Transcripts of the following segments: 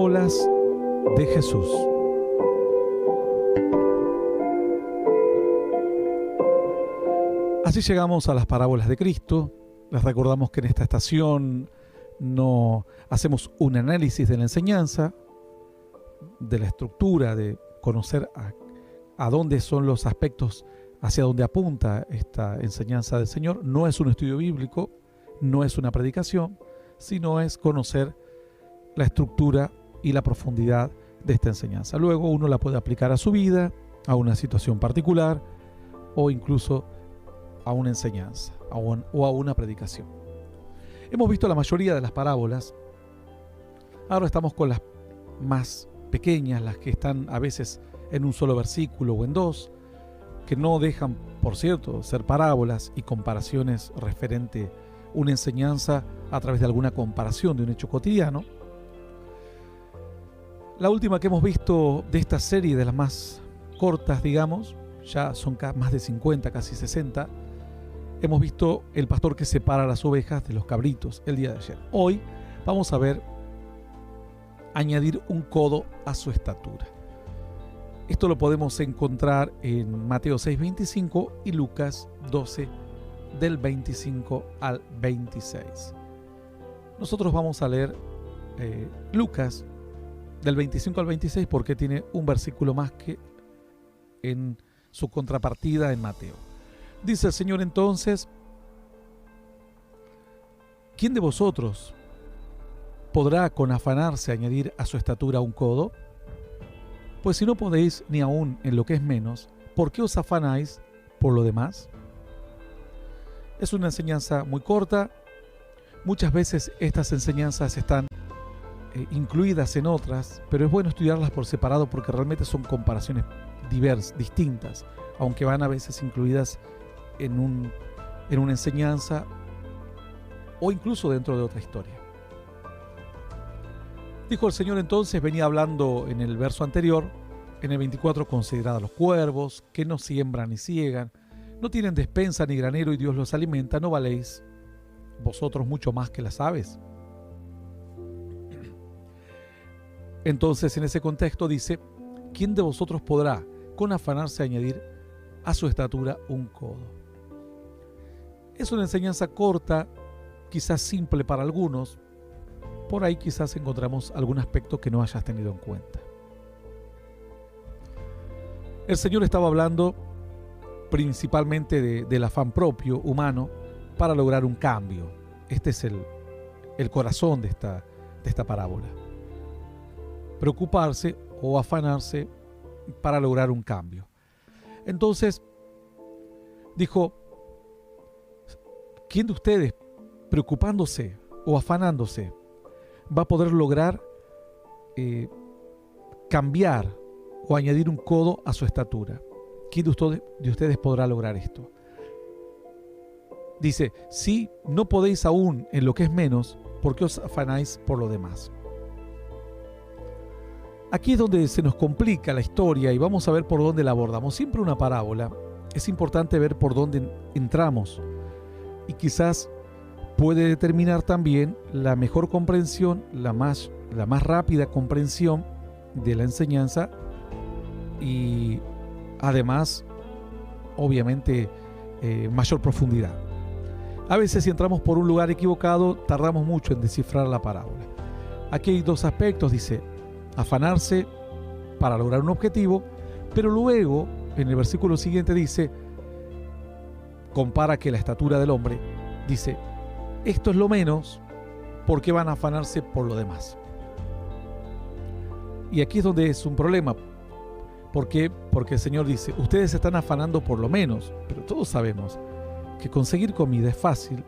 parábolas de Jesús. Así llegamos a las parábolas de Cristo. Les recordamos que en esta estación no hacemos un análisis de la enseñanza, de la estructura, de conocer a dónde son los aspectos, hacia dónde apunta esta enseñanza del Señor. No es un estudio bíblico, no es una predicación, sino es conocer la estructura y la profundidad de esta enseñanza. Luego uno la puede aplicar a su vida, a una situación particular o incluso a una enseñanza o a una predicación. Hemos visto la mayoría de las parábolas. Ahora estamos con las más pequeñas, las que están a veces en un solo versículo o en dos, que no dejan, por cierto, ser parábolas y comparaciones referente a una enseñanza a través de alguna comparación de un hecho cotidiano. La última que hemos visto de esta serie, de las más cortas, digamos, ya son más de 50, casi 60, hemos visto el pastor que separa las ovejas de los cabritos el día de ayer. Hoy vamos a ver añadir un codo a su estatura. Esto lo podemos encontrar en Mateo 6:25 y Lucas 12, del 25 al 26. Nosotros vamos a leer Lucas del 25 al 26 porque tiene un versículo más que en su contrapartida en Mateo. Dice el Señor entonces: ¿quién de vosotros podrá con afanarse añadir a su estatura un codo? Pues si no podéis ni aun en lo que es menos, ¿por qué os afanáis por lo demás? Es una enseñanza muy corta. Muchas veces estas enseñanzas están incluidas en otras, pero es bueno estudiarlas por separado porque realmente son comparaciones distintas, aunque van a veces incluidas en una enseñanza o incluso dentro de otra historia. Dijo el Señor entonces, venía hablando en el verso anterior, en el 24: considerad a los cuervos, que no siembran ni siegan, no tienen despensa ni granero y Dios los alimenta, ¿no valéis vosotros mucho más que las aves? Entonces, en ese contexto dice: ¿quién de vosotros podrá con afanarse añadir a su estatura un codo? Es una enseñanza corta, quizás simple para algunos. Por ahí quizás encontramos algún aspecto que no hayas tenido en cuenta. El Señor estaba hablando principalmente del afán propio humano para lograr un cambio. Este es el corazón de esta parábola. Preocuparse o afanarse para lograr un cambio. Entonces dijo: ¿quién de ustedes, preocupándose o afanándose, va a poder lograr cambiar o añadir un codo a su estatura? ¿Quién de ustedes podrá lograr esto? Dice: si no podéis aún en lo que es menos, ¿por qué os afanáis por lo demás? Aquí es donde se nos complica la historia y vamos a ver por dónde la abordamos. Siempre una parábola es importante ver por dónde entramos y quizás puede determinar también la mejor comprensión, la más rápida comprensión de la enseñanza y además, obviamente, mayor profundidad. A veces si entramos por un lugar equivocado, tardamos mucho en descifrar la parábola. Aquí hay dos aspectos, dice: afanarse para lograr un objetivo, pero luego, en el versículo siguiente dice, compara que la estatura del hombre, dice: esto es lo menos, ¿por qué van a afanarse por lo demás? Y aquí es donde es un problema. ¿Por qué? Porque el Señor dice: ustedes se están afanando por lo menos, pero todos sabemos que conseguir comida es fácil,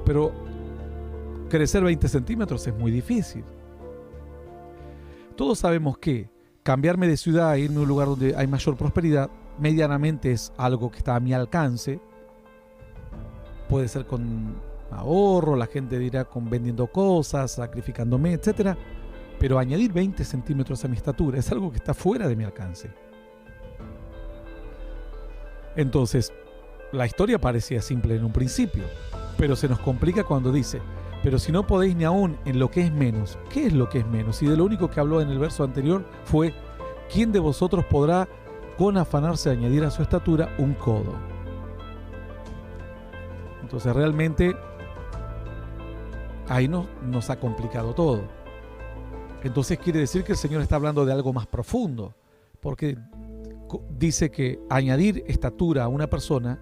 pero crecer 20 centímetros es muy difícil. Todos sabemos que cambiarme de ciudad e irme a un lugar donde hay mayor prosperidad, medianamente es algo que está a mi alcance. Puede ser con ahorro, la gente dirá con vendiendo cosas, sacrificándome, etc. Pero añadir 20 centímetros a mi estatura es algo que está fuera de mi alcance. Entonces, la historia parecía simple en un principio, pero se nos complica cuando dice: Pero si no podéis ni aún en lo que es menos, ¿qué es lo que es menos? Y de lo único que habló en el verso anterior fue, ¿quién de vosotros podrá con afanarse añadir a su estatura un codo? Entonces realmente ahí nos ha complicado todo. Entonces quiere decir que el Señor está hablando de algo más profundo, porque dice que añadir estatura a una persona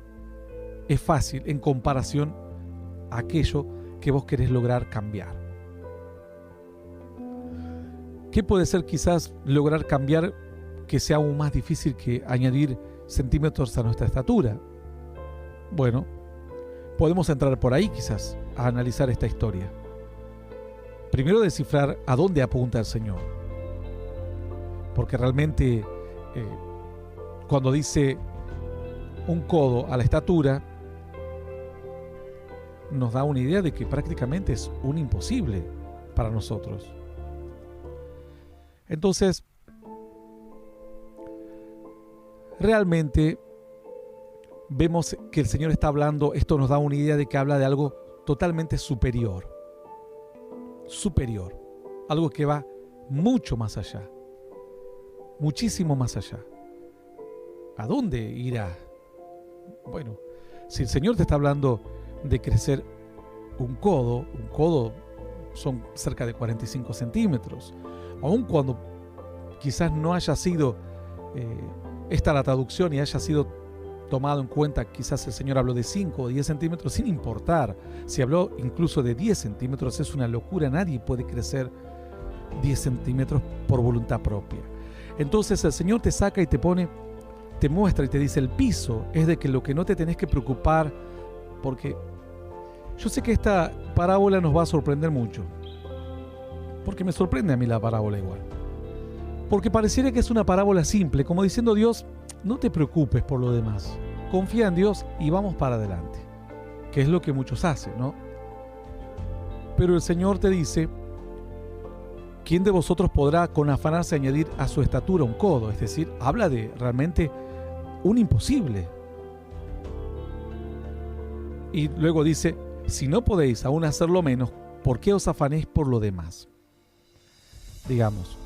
es fácil en comparación a aquello que vos querés lograr cambiar. ¿Qué puede ser quizás lograr cambiar que sea aún más difícil que añadir centímetros a nuestra estatura? Bueno, podemos entrar por ahí quizás a analizar esta historia. Primero descifrar a dónde apunta el Señor. Porque realmente cuando dice un codo a la estatura, nos da una idea de que prácticamente es un imposible para nosotros. Entonces, realmente vemos que el Señor está hablando, esto nos da una idea de que habla de algo totalmente superior, algo que va mucho más allá, muchísimo más allá. ¿A dónde irá? Bueno, si el Señor te está hablando de crecer un codo son cerca de 45 centímetros, aun cuando quizás no haya sido esta la traducción y haya sido tomado en cuenta, quizás el Señor habló de 5 o 10 centímetros, sin importar, si habló incluso de 10 centímetros, es una locura, nadie puede crecer 10 centímetros por voluntad propia. Entonces el Señor te saca y te pone, te muestra y te dice, el piso es de que lo que no te tenés que preocupar, porque yo sé que esta parábola nos va a sorprender mucho, porque me sorprende a mí la parábola igual, porque pareciera que es una parábola simple, como diciendo Dios, no te preocupes por lo demás, confía en Dios y vamos para adelante, que es lo que muchos hacen, ¿no? Pero el Señor te dice, ¿quién de vosotros podrá con afanarse añadir a su estatura un codo? Es decir, habla de realmente un imposible. Y luego dice, si no podéis aún hacerlo menos, ¿por qué os afanéis por lo demás? Digamos,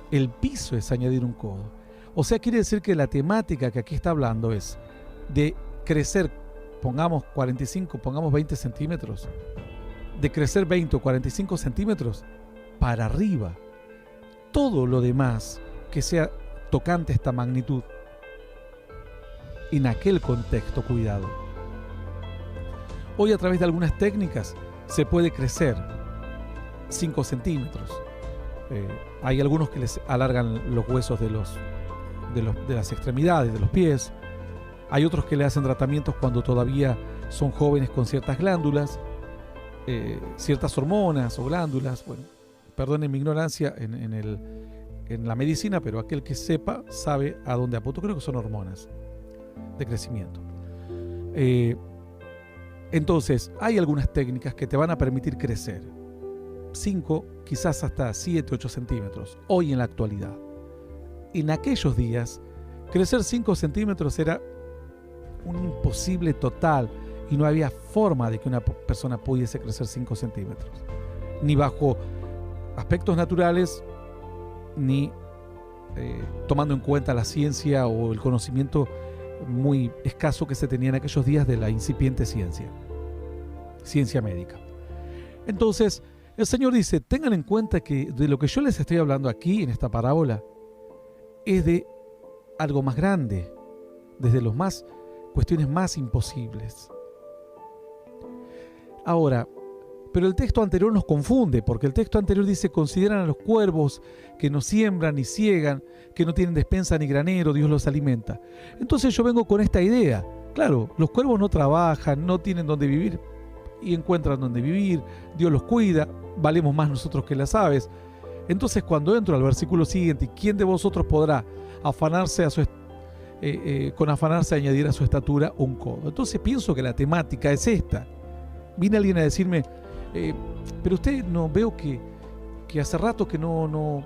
el piso es añadir un codo. O sea, quiere decir que la temática que aquí está hablando es de crecer, pongamos 45, pongamos 20 centímetros, de crecer 20 o 45 centímetros para arriba. Todo lo demás que sea tocante a esta magnitud, en aquel contexto, cuidado. Hoy a través de algunas técnicas se puede crecer 5 centímetros. Hay algunos que les alargan los huesos de las extremidades, de los pies. Hay otros que le hacen tratamientos cuando todavía son jóvenes con ciertas glándulas, ciertas hormonas o glándulas. Bueno, perdonen mi ignorancia en la medicina, pero aquel que sepa sabe a dónde apunto. Creo que son hormonas de crecimiento. Entonces, hay algunas técnicas que te van a permitir crecer 5, quizás hasta 7, 8 centímetros, hoy en la actualidad. En aquellos días, crecer 5 centímetros era un imposible total y no había forma de que una persona pudiese crecer 5 centímetros. Ni bajo aspectos naturales, ni tomando en cuenta la ciencia o el conocimiento muy escaso que se tenía en aquellos días de la incipiente ciencia médica. Entonces, el Señor dice, tengan en cuenta que de lo que yo les estoy hablando aquí en esta parábola es de algo más grande, desde cuestiones más imposibles. Ahora, pero el texto anterior nos confunde, porque el texto anterior dice, consideran a los cuervos que no siembran ni ciegan, que no tienen despensa ni granero, Dios los alimenta. Entonces yo vengo con esta idea. Claro, los cuervos no trabajan, no tienen dónde vivir y encuentran dónde vivir, Dios los cuida, valemos más nosotros que las aves. Entonces cuando entro al versículo siguiente, ¿quién de vosotros podrá afanarse con afanarse a añadir a su estatura un codo? Entonces pienso que la temática es esta. Viene alguien a decirme, pero usted no veo que hace rato que no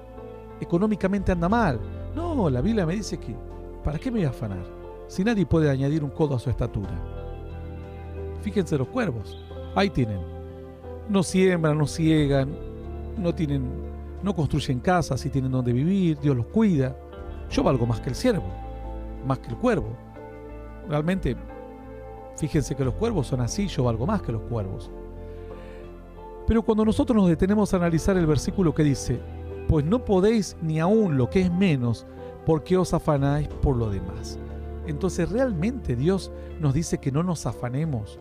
económicamente anda mal. No, la Biblia me dice que ¿para qué me voy a afanar? Si nadie puede añadir un codo a su estatura. Fíjense los cuervos, ahí tienen. no siembran, no ciegan, no construyen casas y tienen donde vivir, Dios los cuida. Yo valgo más que el ciervo, más que el cuervo. Realmente, fíjense que los cuervos son así, yo valgo más que los cuervos. Pero cuando nosotros nos detenemos a analizar el versículo que dice, pues no podéis ni aún lo que es menos, porque os afanáis por lo demás. Entonces, ¿realmente Dios nos dice que no nos afanemos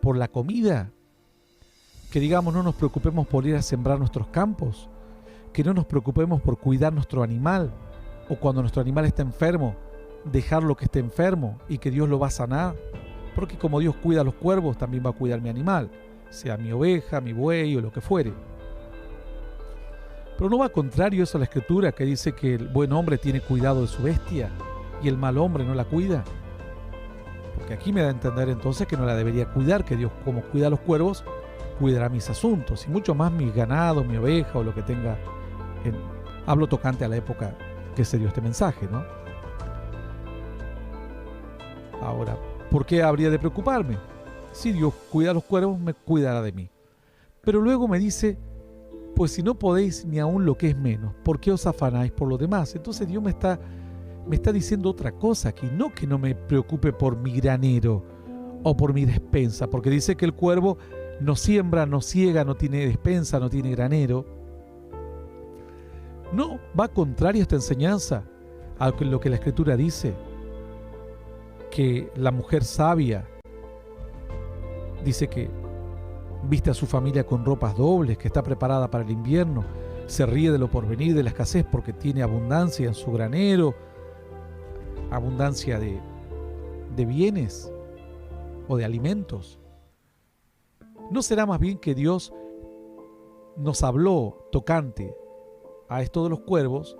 por la comida? Que digamos, no nos preocupemos por ir a sembrar nuestros campos, que no nos preocupemos por cuidar nuestro animal, o cuando nuestro animal está enfermo, dejarlo que esté enfermo y que Dios lo va a sanar, porque como Dios cuida a los cuervos, también va a cuidar mi animal, sea mi oveja, mi buey o lo que fuere. Pero no va contrario eso a la Escritura, que dice que el buen hombre tiene cuidado de su bestia y el mal hombre no la cuida. Porque aquí me da a entender entonces que no la debería cuidar, que Dios, como cuida a los cuervos, cuidará mis asuntos, y mucho más mi ganado, mi oveja o lo que tenga. Hablo tocante a la época que se dio este mensaje, ¿no? Ahora, ¿por qué habría de preocuparme? Si Dios cuida a los cuervos, me cuidará de mí. Pero luego me dice, pues si no podéis ni aún lo que es menos, ¿por qué os afanáis por lo demás? Entonces Dios me está diciendo otra cosa aquí, no que no me preocupe por mi granero o por mi despensa, porque dice que el cuervo no siembra, no ciega, no tiene despensa, no tiene granero. No, va contrario a esta enseñanza, a lo que la Escritura dice, que la mujer sabia dice que viste a su familia con ropas dobles, que está preparada para el invierno, se ríe de lo porvenir, de la escasez, porque tiene abundancia en su granero, abundancia de bienes o de alimentos. ¿No será más bien que Dios nos habló tocante a esto de los cuervos,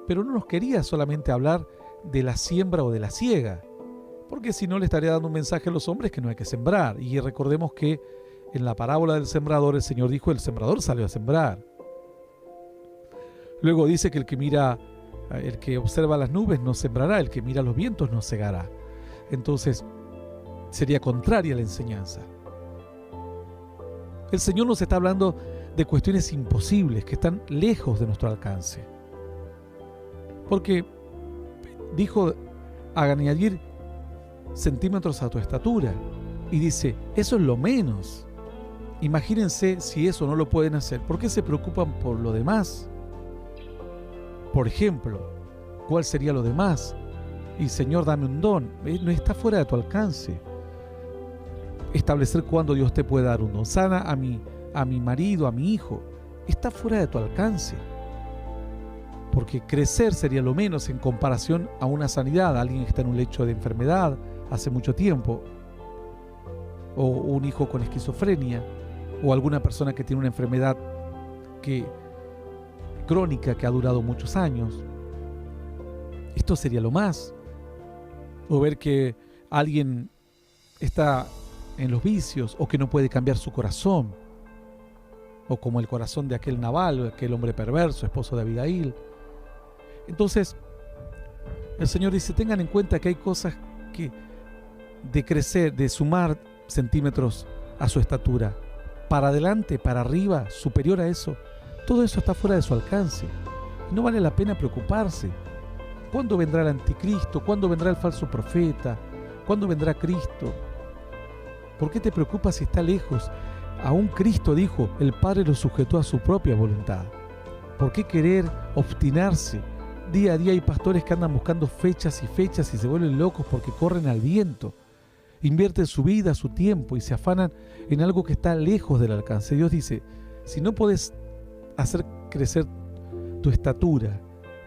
pero no nos quería solamente hablar de la siembra o de la siega? Porque si no, le estaría dando un mensaje a los hombres que no hay que sembrar. Y recordemos que en la parábola del sembrador, el Señor dijo, el sembrador salió a sembrar. Luego dice que el que observa las nubes no sembrará, el que mira los vientos no segará. Entonces, sería contraria la enseñanza. El Señor nos está hablando de cuestiones imposibles que están lejos de nuestro alcance. Porque dijo añadir centímetros a tu estatura. Y dice, eso es lo menos. Imagínense si eso no lo pueden hacer. ¿Por qué se preocupan por lo demás? Por ejemplo, ¿cuál sería lo demás? Y Señor, dame un don. No está fuera de tu alcance. Establecer cuándo Dios te puede dar un don. Sana a mi marido, a mi hijo. Está fuera de tu alcance. Porque crecer sería lo menos en comparación a una sanidad. Alguien que está en un lecho de enfermedad hace mucho tiempo, o un hijo con esquizofrenia, o alguna persona que tiene una enfermedad crónica que ha durado muchos años. Esto sería lo más. O ver que alguien está en los vicios, o que no puede cambiar su corazón, o como el corazón de aquel Nabal, aquel hombre perverso, esposo de Abigail. Entonces, el Señor dice, tengan en cuenta que hay cosas de crecer, de sumar centímetros a su estatura, para adelante, para arriba, superior a eso, todo eso está fuera de su alcance. No vale la pena preocuparse. ¿Cuándo vendrá el anticristo? ¿Cuándo vendrá el falso profeta? ¿Cuándo vendrá Cristo? ¿Por qué te preocupas si está lejos? Aún Cristo dijo, el Padre lo sujetó a su propia voluntad. ¿Por qué querer obstinarse? Día a día hay pastores que andan buscando fechas y se vuelven locos porque corren al viento. Invierten su vida, su tiempo y se afanan en algo que está lejos del alcance. Dios dice, si no puedes hacer crecer tu estatura,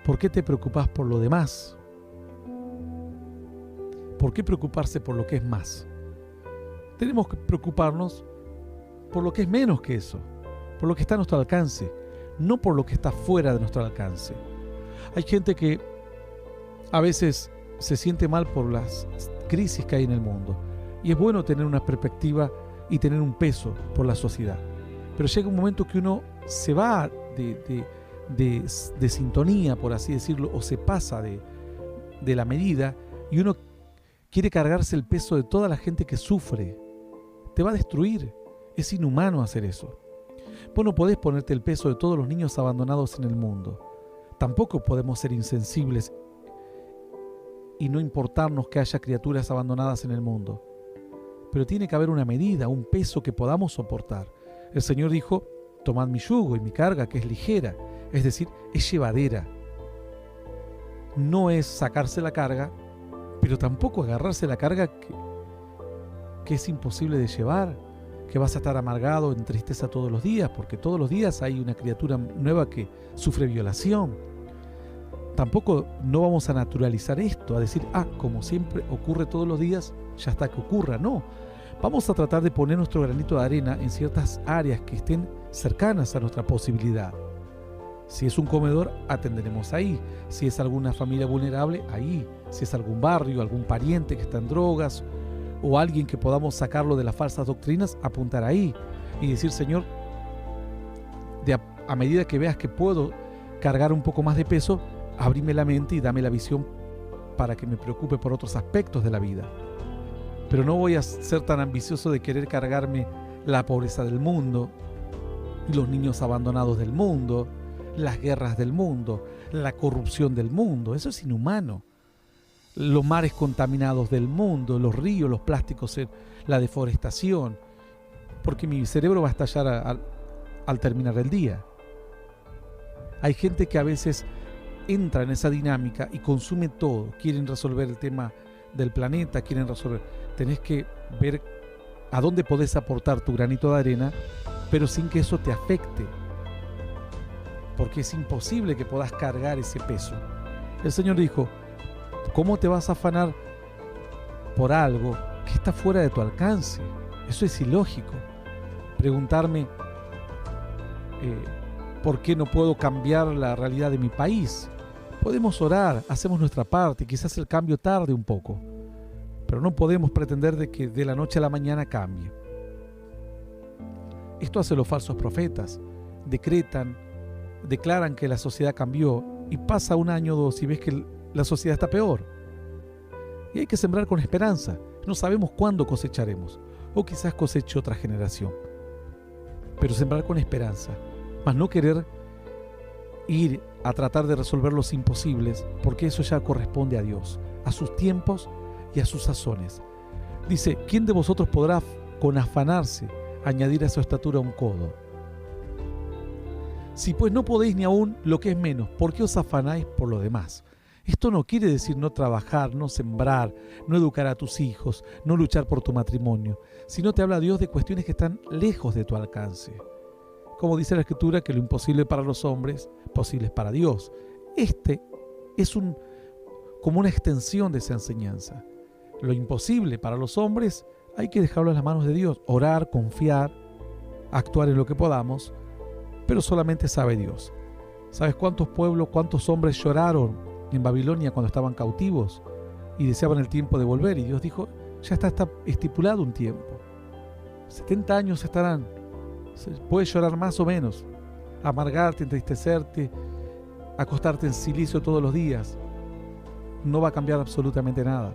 ¿por qué te preocupas por lo demás? ¿Por qué preocuparse por lo que es más? Tenemos que preocuparnos por lo que es menos que eso, por lo que está a nuestro alcance, no por lo que está fuera de nuestro alcance. Hay gente que a veces se siente mal por las crisis que hay en el mundo, y es bueno tener una perspectiva y tener un peso por la sociedad, pero llega un momento que uno se va de sintonía, por así decirlo, o se pasa de la medida, y uno quiere cargarse el peso de toda la gente que sufre. Te va a destruir. Es inhumano hacer eso. Vos no podés ponerte el peso de todos los niños abandonados en el mundo. Tampoco podemos ser insensibles y no importarnos que haya criaturas abandonadas en el mundo. Pero tiene que haber una medida, un peso que podamos soportar. El Señor dijo, tomad mi yugo y mi carga, que es ligera, es decir, es llevadera. No es sacarse la carga, pero tampoco agarrarse la carga que es imposible de llevar, que vas a estar amargado en tristeza todos los días, porque todos los días hay una criatura nueva que sufre violación. Tampoco no vamos a naturalizar esto, a decir, como siempre ocurre todos los días, ya está que ocurra. No, vamos a tratar de poner nuestro granito de arena en ciertas áreas que estén cercanas a nuestra posibilidad. Si es un comedor, atenderemos ahí. Si es alguna familia vulnerable, ahí. Si es algún barrio, algún pariente que está en drogas, o alguien que podamos sacarlo de las falsas doctrinas, apuntar ahí y decir, Señor, a medida que veas que puedo cargar un poco más de peso, abrime la mente y dame la visión para que me preocupe por otros aspectos de la vida. Pero no voy a ser tan ambicioso de querer cargarme la pobreza del mundo, los niños abandonados del mundo, las guerras del mundo, la corrupción del mundo. Eso es inhumano. Los mares contaminados del mundo, los ríos, los plásticos, la deforestación, porque mi cerebro va a estallar al terminar el día. Hay gente que a veces entra en esa dinámica y consume todo. Quieren resolver el tema del planeta, quieren resolver. Tenés que ver a dónde podés aportar tu granito de arena, pero sin que eso te afecte, porque es imposible que puedas cargar ese peso. El Señor dijo, ¿cómo te vas a afanar por algo que está fuera de tu alcance? Eso es ilógico. Preguntarme ¿por qué no puedo cambiar la realidad de mi país? Podemos orar, hacemos nuestra parte, quizás el cambio tarde un poco, pero no podemos pretender de que de la noche a la mañana cambie. Esto hacen los falsos profetas, declaran que la sociedad cambió y pasa un año o dos y ves que la sociedad está peor. Y hay que sembrar con esperanza. No sabemos cuándo cosecharemos, o quizás coseche otra generación. Pero sembrar con esperanza, más no querer ir a tratar de resolver los imposibles, porque eso ya corresponde a Dios, a sus tiempos y a sus sazones. Dice, ¿quién de vosotros podrá con afanarse añadir a su estatura un codo? Si pues no podéis ni aún lo que es menos, ¿por qué os afanáis por lo demás? Esto no quiere decir no trabajar, no sembrar, no educar a tus hijos, no luchar por tu matrimonio, sino te habla Dios de cuestiones que están lejos de tu alcance. Como dice la Escritura, que lo imposible para los hombres, posible es para Dios. Este es como una extensión de esa enseñanza. Lo imposible para los hombres hay que dejarlo en las manos de Dios, orar, confiar, actuar en lo que podamos, pero solamente sabe Dios. ¿Sabes cuántos pueblos, cuántos hombres lloraron en Babilonia cuando estaban cautivos y deseaban el tiempo de volver? Y Dios dijo, ya está estipulado un tiempo. 70 años estarán. Puedes llorar más o menos, amargarte, entristecerte, acostarte en silicio todos los días. No va a cambiar absolutamente nada.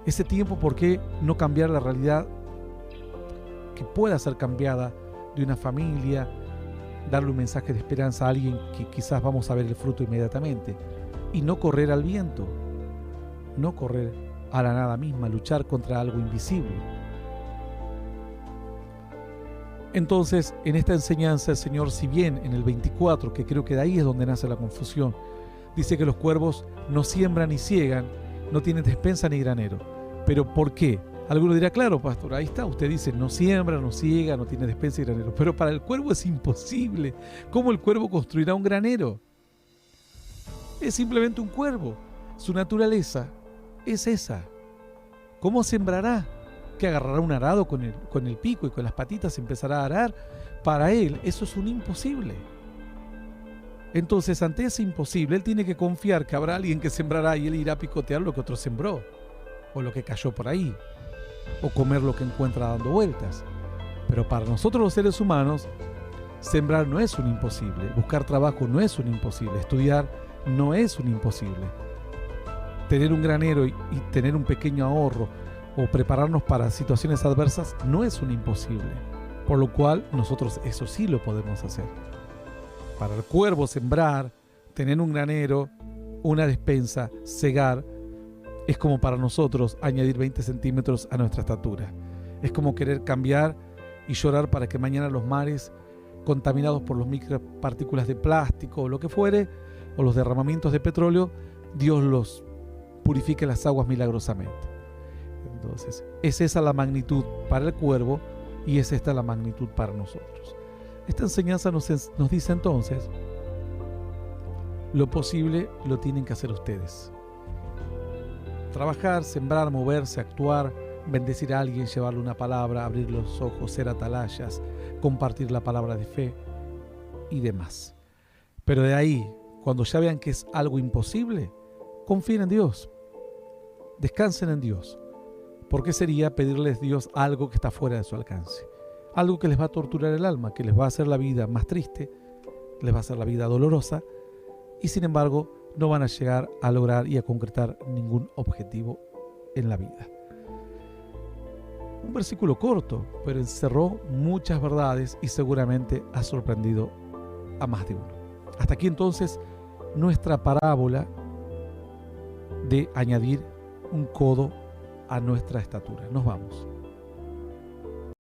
Ese tiempo, ¿por qué no cambiar la realidad que pueda ser cambiada de una familia? Darle un mensaje de esperanza a alguien que quizás vamos a ver el fruto inmediatamente. Y no correr al viento, no correr a la nada misma, luchar contra algo invisible. Entonces, en esta enseñanza el Señor, si bien en el 24, que creo que de ahí es donde nace la confusión, dice que los cuervos no siembran ni ciegan, no tienen despensa ni granero. ¿Pero por qué? Alguno dirá, claro, pastor, ahí está, usted dice, no siembra, no ciega, no tiene despensa y granero. Pero para el cuervo es imposible. ¿Cómo el cuervo construirá un granero? Es simplemente un cuervo. Su naturaleza es esa. ¿Cómo sembrará? ¿Que agarrará un arado con el pico y con las patitas empezará a arar? Para él eso es un imposible. Entonces, ante ese imposible, él tiene que confiar que habrá alguien que sembrará y él irá a picotear lo que otro sembró, o lo que cayó por ahí, o comer lo que encuentra dando vueltas. Pero para nosotros los seres humanos, sembrar no es un imposible, buscar trabajo no es un imposible, estudiar no es un imposible. Tener un granero y tener un pequeño ahorro o prepararnos para situaciones adversas no es un imposible. Por lo cual nosotros eso sí lo podemos hacer. Para el cuervo sembrar, tener un granero, una despensa, cegar, es como para nosotros añadir 20 centímetros a nuestra estatura. Es como querer cambiar y llorar para que mañana los mares, contaminados por los micropartículas de plástico o lo que fuere, o los derramamientos de petróleo, Dios los purifique las aguas milagrosamente. Entonces, es esa la magnitud para el cuervo y es esta la magnitud para nosotros. Esta enseñanza nos dice entonces, lo posible lo tienen que hacer ustedes. Trabajar, sembrar, moverse, actuar, bendecir a alguien, llevarle una palabra, abrir los ojos, ser atalayas, compartir la palabra de fe y demás. Pero de ahí, cuando ya vean que es algo imposible, confíen en Dios, descansen en Dios. ¿Por qué sería pedirles a Dios algo que está fuera de su alcance? Algo que les va a torturar el alma, que les va a hacer la vida más triste, les va a hacer la vida dolorosa, y sin embargo no van a llegar a lograr y a concretar ningún objetivo en la vida. Un versículo corto, pero encerró muchas verdades y seguramente ha sorprendido a más de uno. Hasta aquí entonces nuestra parábola de añadir un codo a nuestra estatura. Nos vamos.